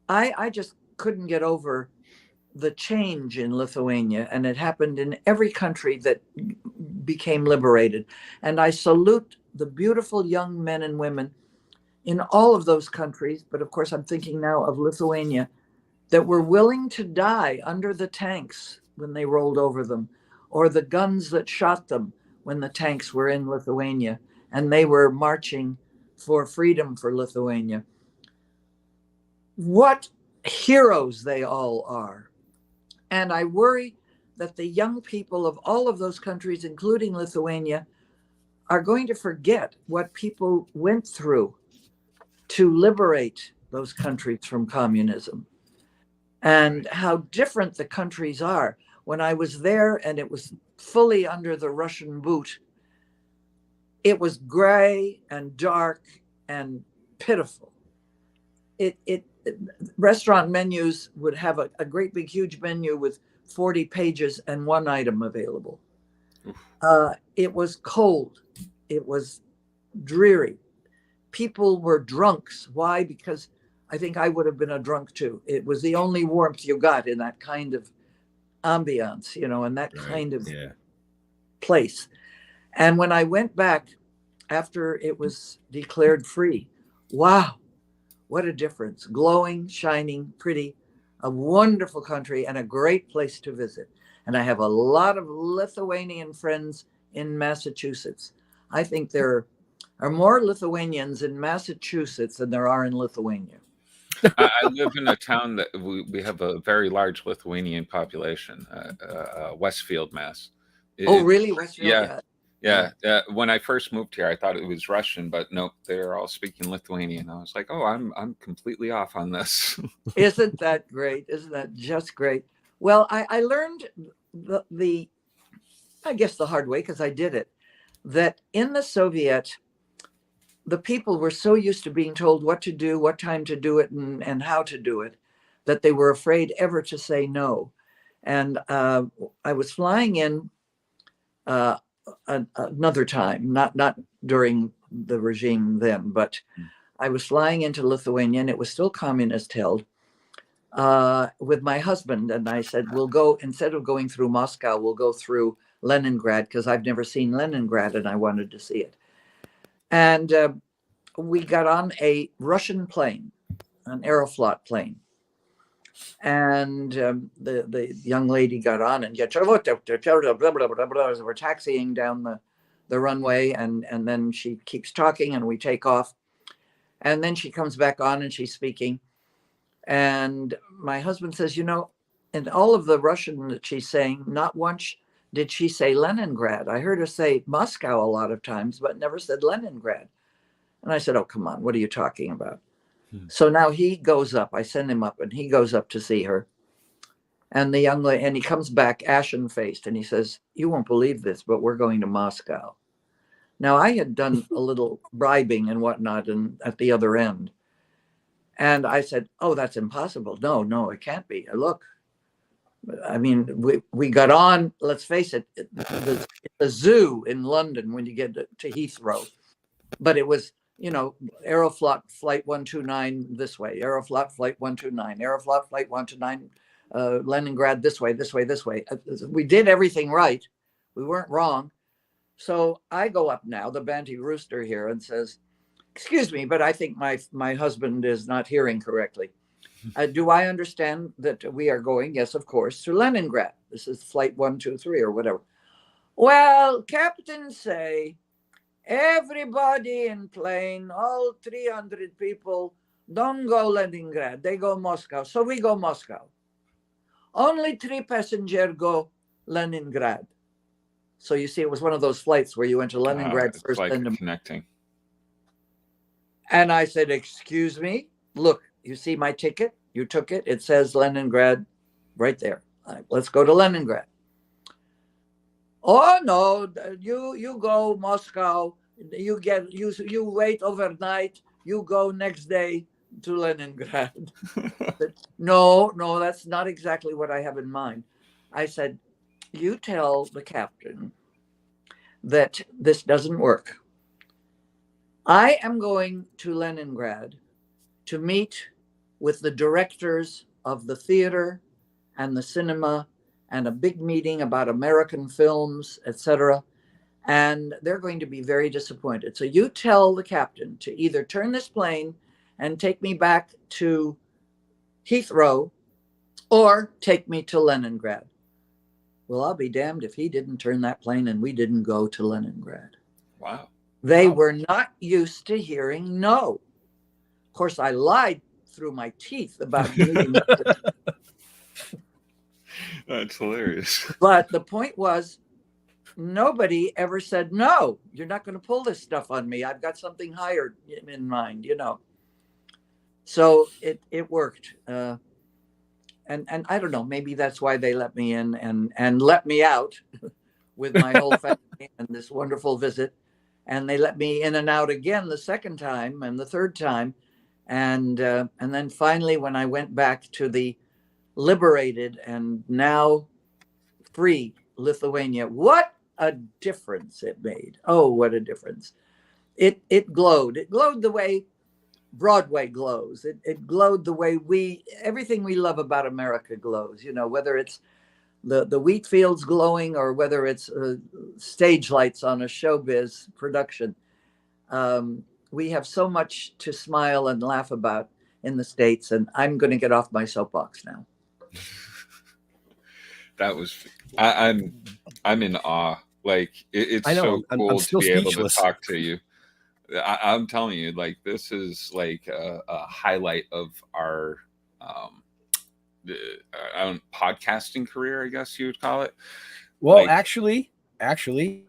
F: I just couldn't get over the change in Lithuania, and it happened in every country that became liberated. And I salute the beautiful young men and women in all of those countries, but of course I'm thinking now of Lithuania, that were willing to die under the tanks when they rolled over them, or the guns that shot them when the tanks were in Lithuania and they were marching for freedom for Lithuania. What heroes they all are. And I worry that the young people of all of those countries, including Lithuania, are going to forget what people went through to liberate those countries from communism, and how different the countries are. When I was there and it was fully under the Russian boot, it was gray and dark and pitiful. Restaurant menus would have a great big huge menu with 40 pages and one item available. It was cold. It was dreary. People were drunks. Why? Because I think I would have been a drunk too. It was the only warmth you got in that kind of ambiance, you know, in that kind of place. And when I went back after it was declared free, wow, what a difference. Glowing, shining, pretty, a wonderful country and a great place to visit. And I have a lot of Lithuanian friends in Massachusetts. I think there are more Lithuanians in Massachusetts than there are in Lithuania.
C: I live in a town that we have a very large Lithuanian population, Westfield, Mass.
F: Oh, really? Westfield?
C: Yeah. When I first moved here, I thought it was Russian, but nope, they're all speaking Lithuanian. I was like, oh, I'm completely off on this.
F: Isn't that great? Isn't that just great? Well, I learned the I guess the hard way, because I did it, that in the Soviet, the people were so used to being told what to do, what time to do it, and how to do it, that they were afraid ever to say no. And I was flying in another time, not during the regime then, but I was flying into Lithuania, and it was still communist held, with my husband. And I said, we'll go, instead of going through Moscow, we'll go through Leningrad, because I've never seen Leningrad and I wanted to see it. And we got on a Russian plane, an Aeroflot plane. And the young lady got on, and we're taxiing down the runway, and then she keeps talking and we take off. And then she comes back on and she's speaking. And my husband says, you know, in all of the Russian that she's saying, not once did she say Leningrad. I heard her say Moscow a lot of times, but never said Leningrad. And I said, oh, come on, what are you talking about? So now he goes up, I send him up, and he goes up to see her. And the young lady, and he comes back ashen faced, and he says, you won't believe this, but we're going to Moscow. Now I had done a little bribing and whatnot and at the other end. And I said, oh, that's impossible. No, it can't be. Look, I mean, we got on, let's face it, the zoo in London when you get to Heathrow. But it was, you know, Aeroflot flight 129 this way, Aeroflot flight 129, Aeroflot flight 129, Leningrad this way. We did everything right. We weren't wrong. So I go up now, the Banty Rooster here, and says, excuse me, but I think my husband is not hearing correctly. Do I understand that we are going? Yes, of course, to Leningrad. This is flight 123 or whatever. Well, captain say, everybody in plane, all 300 people, don't go Leningrad. They go Moscow. So we go Moscow. Only 3 passengers go Leningrad. So you see, it was one of those flights where you went to Leningrad
C: It's
F: first,
C: like
F: then to...
C: connecting.
F: And I said, excuse me, look, you see my ticket? You took it. It says Leningrad right there. Let's go to Leningrad. Oh no, you go Moscow. You wait overnight. You go next day to Leningrad. No, that's not exactly what I have in mind. I said, you tell the captain that this doesn't work. I am going to Leningrad to meet with the directors of the theater and the cinema and a big meeting about American films, etc. And they're going to be very disappointed. So you tell the captain to either turn this plane and take me back to Heathrow or take me to Leningrad. Well, I'll be damned if he didn't turn that plane and we didn't go to Leningrad.
C: Wow.
F: They were not used to hearing no. Of course, I lied through my teeth about meeting.
C: That's hilarious.
F: But the point was, nobody ever said, no, you're not going to pull this stuff on me. I've got something higher in mind, you know. So it worked. And I don't know, maybe that's why they let me in and let me out with my whole family and this wonderful visit. And they let me in and out again the second time and the third time. And then finally, when I went back to the liberated and now free Lithuania, what a difference it made. Oh, what a difference. It glowed. It glowed the way Broadway glows. It glowed the way everything we love about America glows, you know, whether it's the wheat fields glowing or whether it's stage lights on a showbiz production. We have so much to smile and laugh about in the States, and I'm going to get off my soapbox now.
C: That was, I'm in awe. Like it's so cool to be able to talk to you. I'm telling you, like, this is like a highlight of our podcasting career, I guess you would call it.
E: Well,
C: like,
E: actually,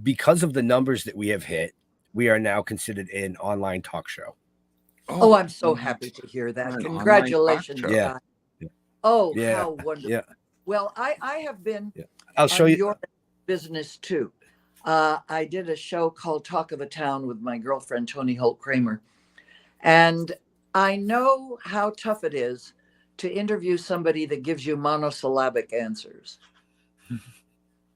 E: because of the numbers that we have hit, we are now considered an online talk show.
F: Oh, I'm so happy to hear that. Congratulations.
E: Yeah.
F: Oh,
E: yeah.
F: How wonderful. Yeah. Well, I have been
E: I'll show you
F: your business too. I did a show called Talk of the Town with my girlfriend, Tony Holt Kramer. And I know how tough it is to interview somebody that gives you monosyllabic answers.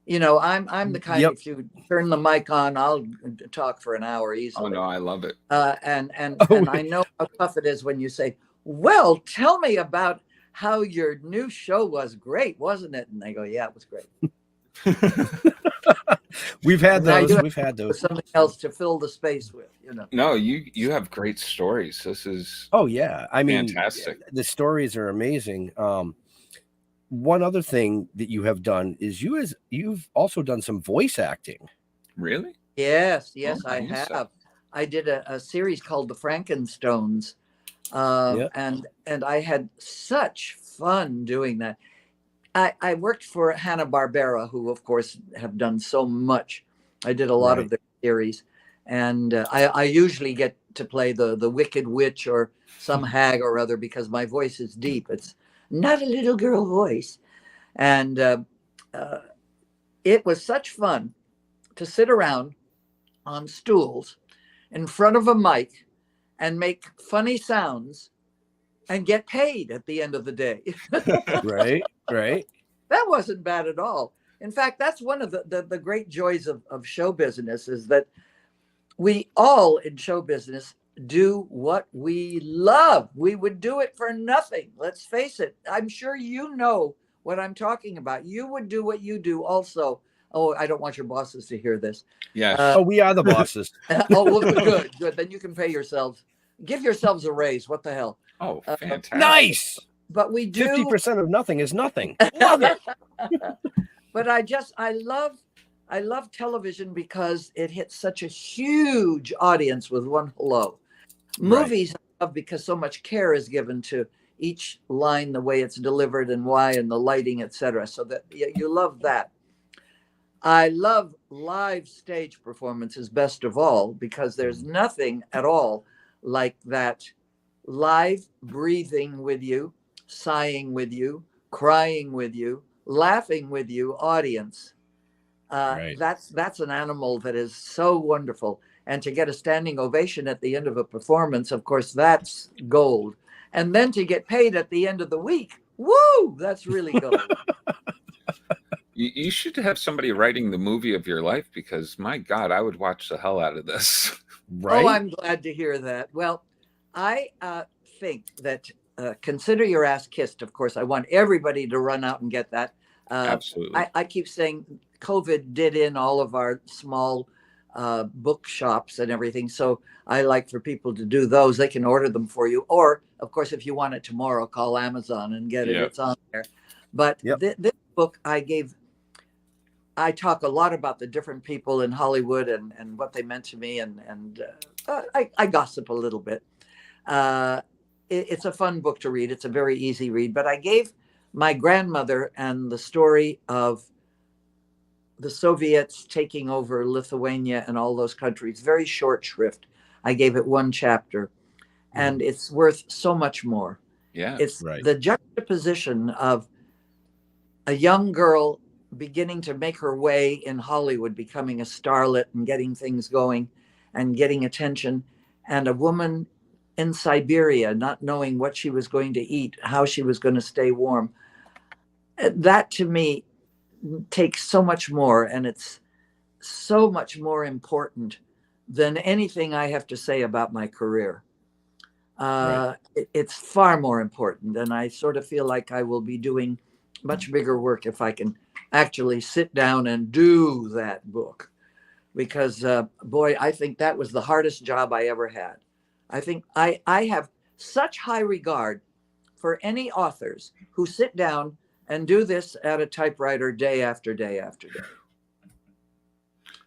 F: You know, I'm the kind, if you turn the mic on, I'll talk for an hour easily.
C: Oh, no, I love it.
F: And I know how tough it is when you say, well, tell me about how your new show was. Great, wasn't it? And they go, yeah, it was great.
E: We've had those.
F: Something else to fill the space with, you know.
C: No, you have great stories. This is
E: I mean,
C: fantastic.
E: The stories are amazing. One other thing that you have done is you've also done some voice acting.
C: Really?
F: Yes, I have. I did a series called The Frankenstones, and I had such fun doing that. I worked for Hanna-Barbera, who, of course, have done so much. I did a lot of their series. And I usually get to play the Wicked Witch or some hag or other because my voice is deep. It's not a little girl voice. And it was such fun to sit around on stools in front of a mic and make funny sounds and get paid at the end of the day.
E: Right.
F: That wasn't bad at all. In fact, that's one of the great joys of show business is that we all in show business do what we love. We would do it for nothing. Let's face it. I'm sure you know what I'm talking about. You would do what you do also. Oh, I don't want your bosses to hear this.
C: Yeah.
E: We are the bosses.
F: Well, good. Then you can pay yourselves. Give yourselves a raise. What the hell?
C: Oh, fantastic.
E: Nice.
F: But we do
E: 50% of nothing is nothing. Love it.
F: But I love television because it hits such a huge audience with one hello. Movies I love because so much care is given to each line, the way it's delivered and why, and the lighting, etc. So that you love that. I love live stage performances best of all, because there's nothing at all like that live breathing with you, sighing with you, crying with you, laughing with you audience.
E: Right.
F: That's an animal that is so wonderful. And to get a standing ovation at the end of a performance, of course, that's gold. And then to get paid at the end of the week, woo, that's really gold.
C: You should have somebody writing the movie of your life, because my God, I would watch the hell out of this.
E: Right.
F: Oh, I'm glad to hear that. Well, I think that consider your ass kissed. Of course, I want everybody to run out and get that.
C: Absolutely.
F: I keep saying COVID did in all of our small bookshops and everything. So I like for people to do those. They can order them for you. Or, of course, if you want it tomorrow, call Amazon and get it.
C: Yep.
F: It's on there. But this book I talk a lot about the different people in Hollywood and what they meant to me. And I gossip a little bit. It's a fun book to read. It's a very easy read. But I gave my grandmother and the story of the Soviets taking over Lithuania and all those countries, very short shrift. I gave it one chapter, and it's worth so much more.
C: Yeah,
F: it's the juxtaposition of a young girl beginning to make her way in Hollywood, becoming a starlet and getting things going and getting attention, and a woman in Siberia not knowing what she was going to eat, how she was going to stay warm. That to me takes so much more, and it's so much more important than anything I have to say about my career. It's far more important, and I sort of feel like I will be doing much bigger work if I can actually sit down and do that book, because boy, I think that was the hardest job I ever had. I think I have such high regard for any authors who sit down and do this at a typewriter day after day after day.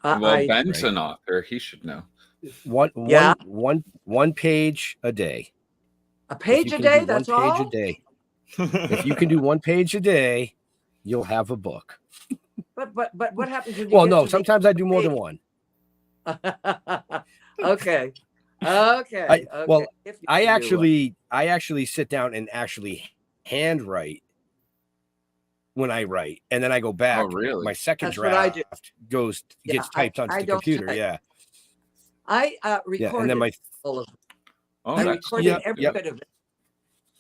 C: Well, Ben's an author. He should know.
E: One page a day.
F: A page a day? That's all?
E: 1 page a day. If you can do 1 page a day, you'll have a book.
F: But what happens when you
E: Well, no, sometimes I do more than one.
F: Okay.
E: Well, I actually sit down and actually handwrite when I write, and then I go back.
C: Oh, really?
E: My second
F: That's
E: draft gets typed onto the computer.
F: I recorded
E: and then
F: all of it.
C: Oh,
F: I recorded every bit of it.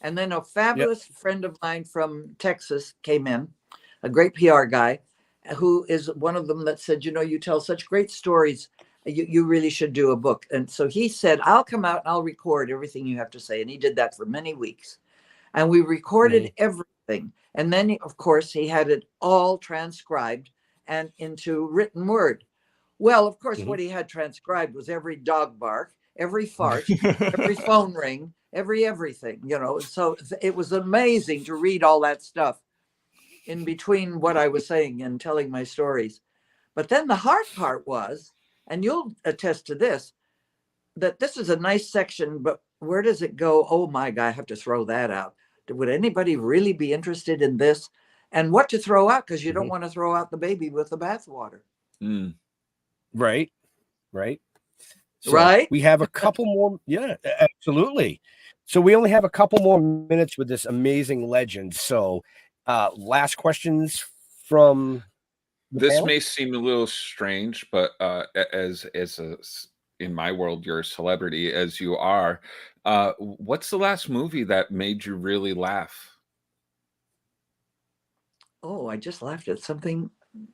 F: And then a fabulous friend of mine from Texas came in, a great PR guy, who is one of them that said, you tell such great stories. You really should do a book. And so he said, I'll come out and I'll record everything you have to say. And he did that for many weeks. And we recorded everything. And then, of course, he had it all transcribed and into written word. Well, of course, what he had transcribed was every dog bark, every fart, every phone ring, everything, So it was amazing to read all that stuff in between what I was saying and telling my stories. But then the hard part was, and you'll attest to this, that this is a nice section, but where does it go? Oh my God, I have to throw that out. Would anybody really be interested in this? And what to throw out, because you don't want to throw out the baby with the bathwater.
E: Right. So
F: right.
E: We have a couple more. Yeah, absolutely. So we only have a couple more minutes with this amazing legend. So last questions from
C: this
E: panel?
C: May seem a little strange, but as in my world, you're a celebrity as you are. What's the last movie that made you really laugh?
F: Oh, I just laughed at something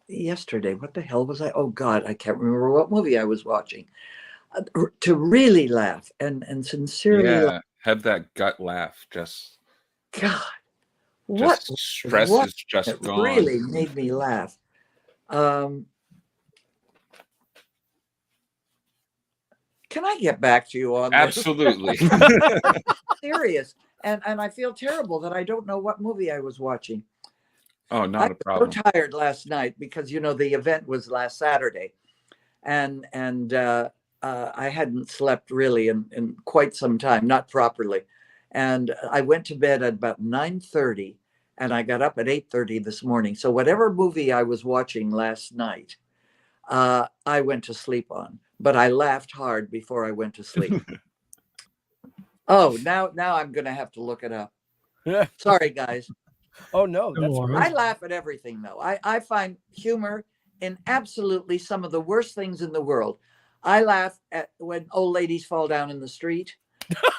F: yesterday. What the hell was I? Oh God, I can't remember what movie I was watching. To really laugh and sincerely laugh.
C: Have that gut laugh. Just
F: God,
C: just stress is just gone.
F: Really made me laugh. Can I get back to you on this?
C: Absolutely.
F: Serious. And I feel terrible that I don't know what movie I was watching.
C: Oh, not a problem.
F: I was so tired last night because, the event was last Saturday. And I hadn't slept really in quite some time, not properly. And I went to bed at about 9:30. and I got up at 8:30 this morning. So whatever movie I was watching last night, I went to sleep on, but I laughed hard before I went to sleep. Oh, now I'm going to have to look it up. Sorry, guys.
E: Oh, no, that's
F: I laugh at everything, though. I find humor in absolutely some of the worst things in the world. I laugh at when old ladies fall down in the street.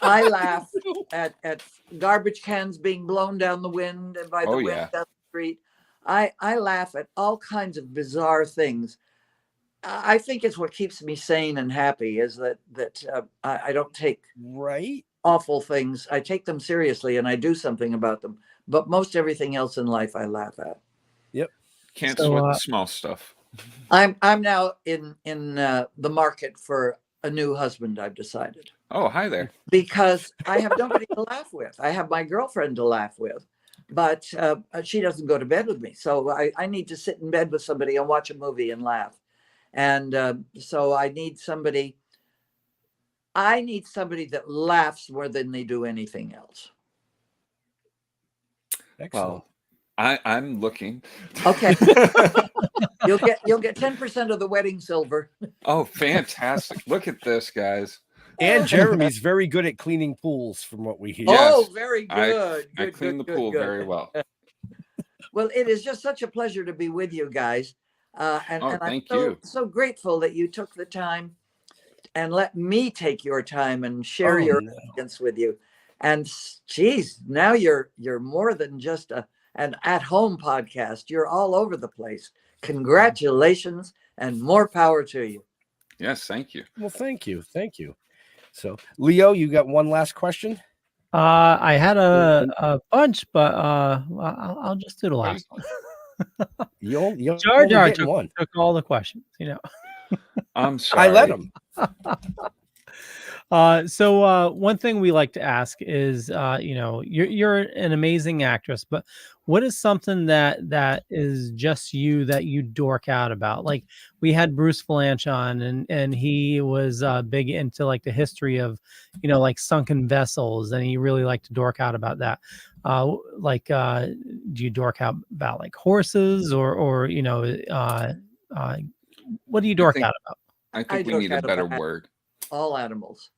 F: I laugh at garbage cans being blown down the wind and by the wind down the street. I laugh at all kinds of bizarre things. I think it's what keeps me sane and happy is that I don't take awful things. I take them seriously and I do something about them. But most everything else in life I laugh at.
E: Yep.
C: Can't sweat the small stuff.
F: I'm now in the market for a new husband, I've decided.
C: Oh, hi there.
F: Because I have nobody to laugh with. I have my girlfriend to laugh with, but she doesn't go to bed with me. So I need to sit in bed with somebody and watch a movie and laugh. And so I need somebody that laughs more than they do anything else.
E: Excellent.
C: Well, I'm looking.
F: Okay. You'll get 10% of the wedding silver.
C: Oh, fantastic. Look at this, guys.
E: And Jeremy's very good at cleaning pools from what we hear.
F: Oh, very good.
C: I clean the pool very well.
F: Well, it is just such a pleasure to be with you guys. And I'm so grateful that you took the time and let me take your time and share your experience with you. And geez, now you're more than just an at-home podcast. You're all over the place. Congratulations and more power to you.
C: Yes, thank you.
E: Well, thank you. Thank you. So, Leo, you got one last question?
D: I had a bunch, but I'll just do the last one.
E: You'll
D: Jar Jar took all the questions, you know.
C: I'm sorry.
E: I let him.
D: So one thing we like to ask is, you know, you're an amazing actress, but what is something that is just you that you dork out about? Like we had Bruce Valanche on, and he was big into like the history of, you know, like sunken vessels, and he really liked to dork out about that. Do you dork out about like horses or you know, what do you dork out about?
C: I think we need a better word.
F: All animals.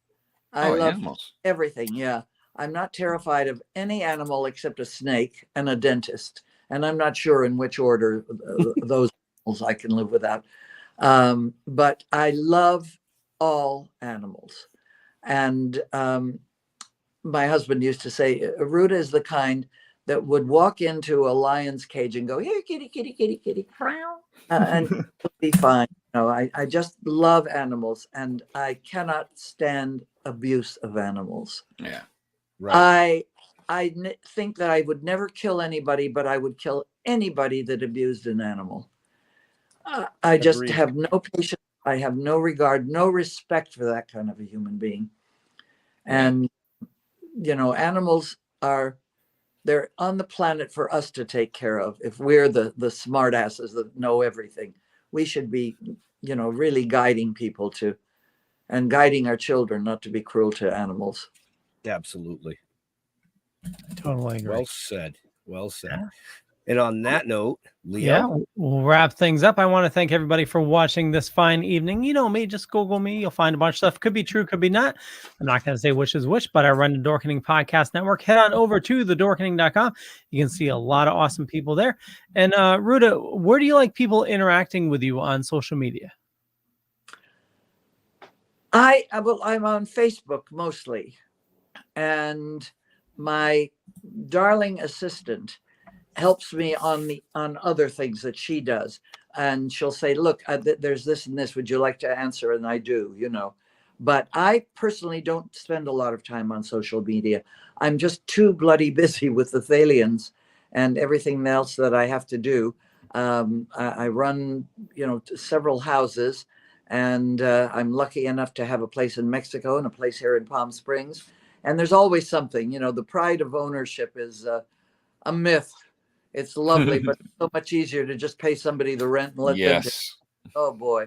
F: I love animals. Everything. Yeah. I'm not terrified of any animal except a snake and a dentist. And I'm not sure in which order those animals I can live without. But I love all animals. And my husband used to say, Ruta is the kind that would walk into a lion's cage and go, here, kitty, kitty, kitty, kitty, and it'll be fine. No, I just love animals, and I cannot stand abuse of animals.
C: Yeah,
F: right. I think that I would never kill anybody, but I would kill anybody that abused an animal. I just have no patience. I have no regard, no respect for that kind of a human being. And, you know, animals they're on the planet for us to take care of. If we're the smart asses that know everything, we should be, you know, really guiding people and guiding our children not to be cruel to animals.
E: Absolutely.
D: Totally agree.
E: Well said. Well said. Yeah. And on that note, Leo.
D: Yeah, we'll wrap things up. I want to thank everybody for watching this fine evening. You know me, just Google me. You'll find a bunch of stuff. Could be true, could be not. I'm not going to say which is which, but I run the Dorkening Podcast Network. Head on over to thedorkening.com. You can see a lot of awesome people there. And Ruta, where do you like people interacting with you on social media?
F: I'm on Facebook mostly. And my darling assistant helps me on other things that she does, and she'll say, look, there's this and this, would you like to answer? And I do, you know, but I personally don't spend a lot of time on social media. I'm just too bloody busy with the Thalians and everything else that I have to do. I run, you know, several houses, and I'm lucky enough to have a place in Mexico and a place here in Palm Springs, and there's always something. You know, the pride of ownership is a myth. It's lovely, but it's so much easier to just pay somebody the rent and let them. Oh boy.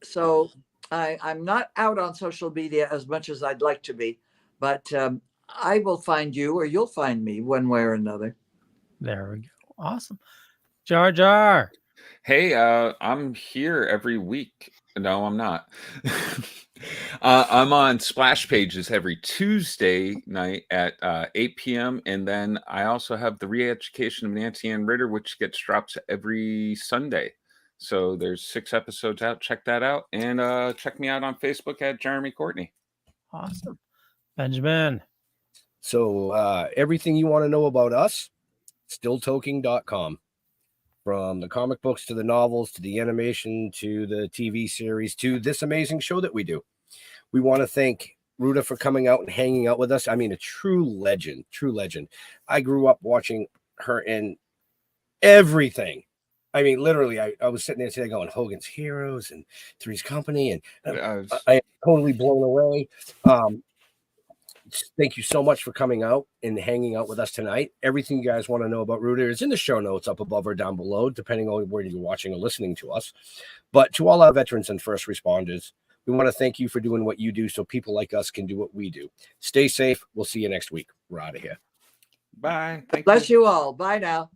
F: So I'm not out on social media as much as I'd like to be, but I will find you or you'll find me one way or another.
D: There we go. Awesome. Jar Jar.
C: Hey, I'm here every week. No, I'm not. I'm on Splash Pages every Tuesday night at 8 p.m. And then I also have the Re-Education of Nancy Ann Ritter, which gets dropped every Sunday. So there's 6 episodes out. Check that out. And check me out on Facebook at Jeremy Courtney.
D: Awesome. Benjamin.
E: So everything you want to know about us, stilltoking.com. From the comic books to the novels to the animation to the TV series to this amazing show that we do. We want to thank Ruta for coming out and hanging out with us. I mean, a true legend, true legend. I grew up watching her in everything. I mean, literally, I was sitting there today going, Hogan's Heroes and Three's Company, and I am totally blown away. Thank you so much for coming out and hanging out with us tonight. Everything you guys want to know about Ruta is in the show notes up above or down below, depending on where you're watching or listening to us. But to all our veterans and first responders, we want to thank you for doing what you do so people like us can do what we do. Stay safe. We'll see you next week. We're out of here.
C: Bye. Thank
F: Bless you all. Bye now.